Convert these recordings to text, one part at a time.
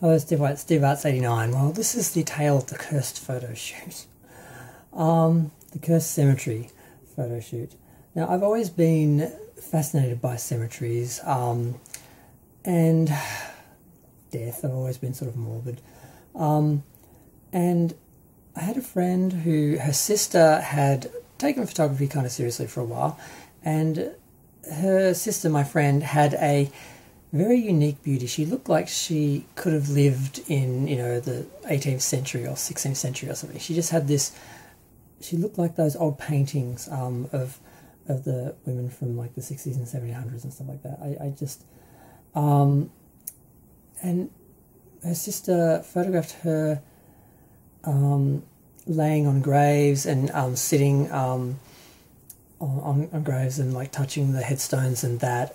Hello, Steve Arts 89. Well, this is the tale of the cursed photo shoot. The cursed cemetery photo shoot. Now, I've always been fascinated by cemeteries, and death. I've always been sort of morbid. And I had a friend who, her sister had taken photography kind of seriously for a while, and her sister, my friend, had a very unique beauty. She looked like she could have lived in, the 18th century or 16th century or something. She just had this, she looked like those old paintings of the women from like the 60s and 1700s and stuff like that. I just, and her sister photographed her laying on graves and sitting on graves and like touching the headstones and that,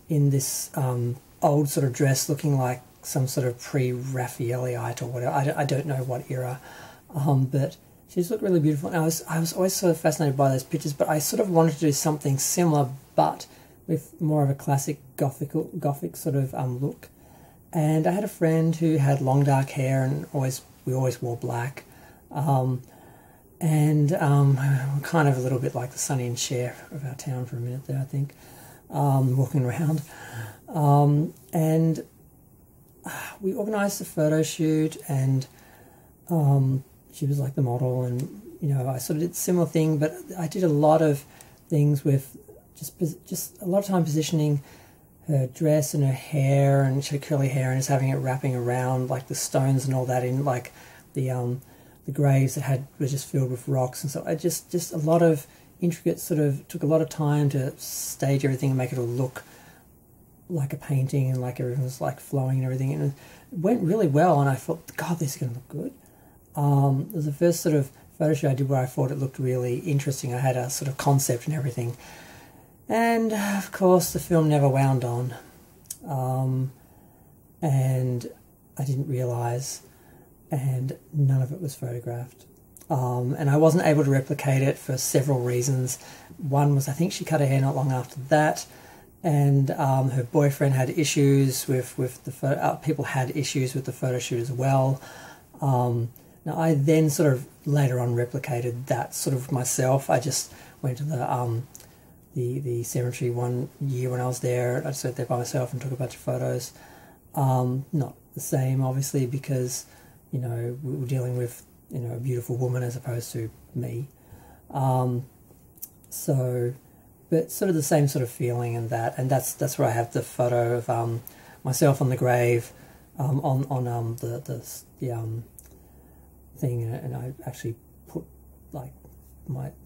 in this old sort of dress looking like some sort of pre-Raphaelite or whatever. I don't know what era, but she just looked really beautiful. And I was always sort of fascinated by those pictures, but I sort of wanted to do something similar, but with more of a classic gothic sort of look. And I had a friend who had long dark hair, and we always wore black. We're kind of a little bit like the Sonny and Cher of our town for a minute there, I think. Walking around, and we organised a photo shoot, and she was like the model, and I sort of did a similar thing, but I did a lot of things with just a lot of time positioning her dress and her hair, and she had curly hair, and just having it wrapping around like the stones and all that in like the graves that were just filled with rocks, and so I just a lot of intricate, sort of took a lot of time to stage everything and make it all look like a painting, and like everything was like flowing and everything, and it went really well, and I thought, God, this is going to look good. It was the first sort of photo shoot I did where I thought it looked really interesting. I had a sort of concept and everything, and of course the film never wound on, and I didn't realise, and none of it was photographed. And I wasn't able to replicate it for several reasons. One was I think she cut her hair not long after that, and her boyfriend had issues with the photo. People had issues with the photo shoot as well. Now I then sort of later on replicated that sort of myself. I just went to the cemetery one year when I was there. I just went there by myself and took a bunch of photos. Not the same, obviously, because we were dealing with a beautiful woman as opposed to me. But sort of the same sort of feeling, and that's where I have the photo of myself on the grave, on the thing, and I actually put like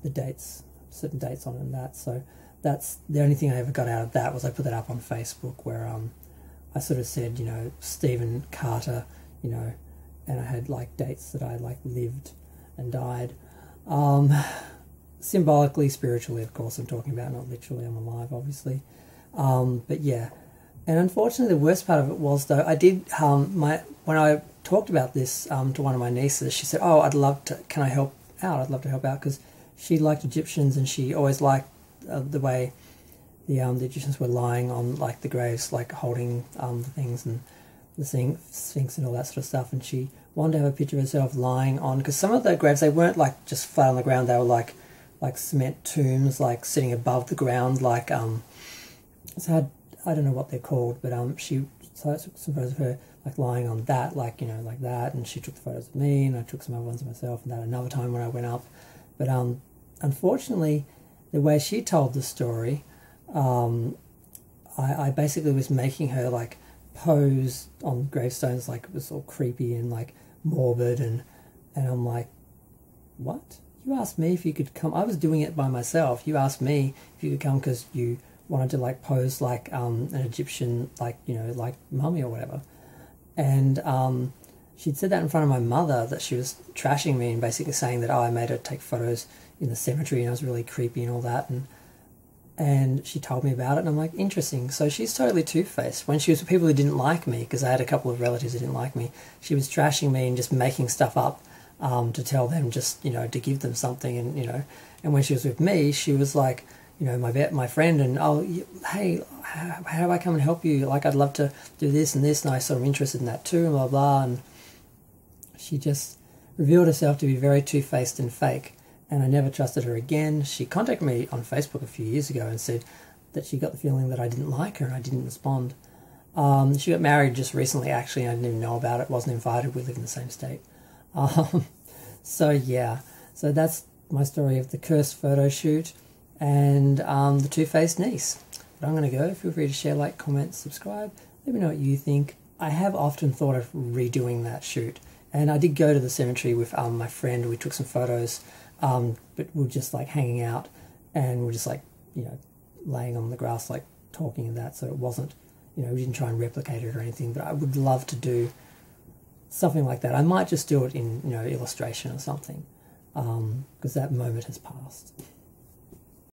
the dates, certain dates on it, and that. So that's the only thing I ever got out of that, was I put that up on Facebook, where I sort of said, Stephen Carter, and I had like dates that I like lived and died. Symbolically, spiritually, of course, I'm talking about, not literally. I'm alive, obviously. But yeah. And unfortunately, the worst part of it was, though, I did, when I talked about this to one of my nieces, she said, "Oh, can I help out? I'd love to help out," because she liked Egyptians, and she always liked the way the Egyptians were lying on like the graves, like holding the things and the Sphinx and all that sort of stuff, and she wanted to have a picture of herself lying on, because some of the graves, they weren't like just flat on the ground, they were like cement tombs, like sitting above the ground, like so I don't know what they're called, but she took some photos of her like lying on that, like like that, and she took the photos of me, and I took some other ones of myself, and that another time when I went up. But unfortunately, the way she told the story, I basically was making her like pose on gravestones, like it was all creepy and like morbid, and I'm like, what? You asked me if you could come. I was doing it by myself. You asked me if you could come because you wanted to like pose like an Egyptian, like like mummy or whatever. And she'd said that in front of my mother, that she was trashing me and basically saying that, I made her take photos in the cemetery and I was really creepy and all that, and she told me about it, and I'm like, interesting. So she's totally two-faced. When she was with people who didn't like me, because I had a couple of relatives who didn't like me, she was trashing me and just making stuff up to tell them, just to give them something, and and when she was with me, she was like, you know, my friend, and hey, how do I come and help you? Like, I'd love to do this and this, and I was sort of interested in that too, and blah blah. And she just revealed herself to be very two-faced and fake, and I never trusted her again. She contacted me on Facebook a few years ago and said that she got the feeling that I didn't like her and I didn't respond. She got married just recently, actually. I didn't even know about it. Wasn't invited. We live in the same state. So yeah, so that's my story of the cursed photo shoot and the two-faced niece. But I'm going to go. Feel free to share, like, comment, subscribe. Let me know what you think. I have often thought of redoing that shoot, and I did go to the cemetery with my friend. We took some photos, but we were just like hanging out, and we were just like, you know, laying on the grass, like talking and that. So it wasn't, you know, we didn't try and replicate it or anything. But I would love to do something like that. I might just do it in, you know, illustration or something, because that moment has passed.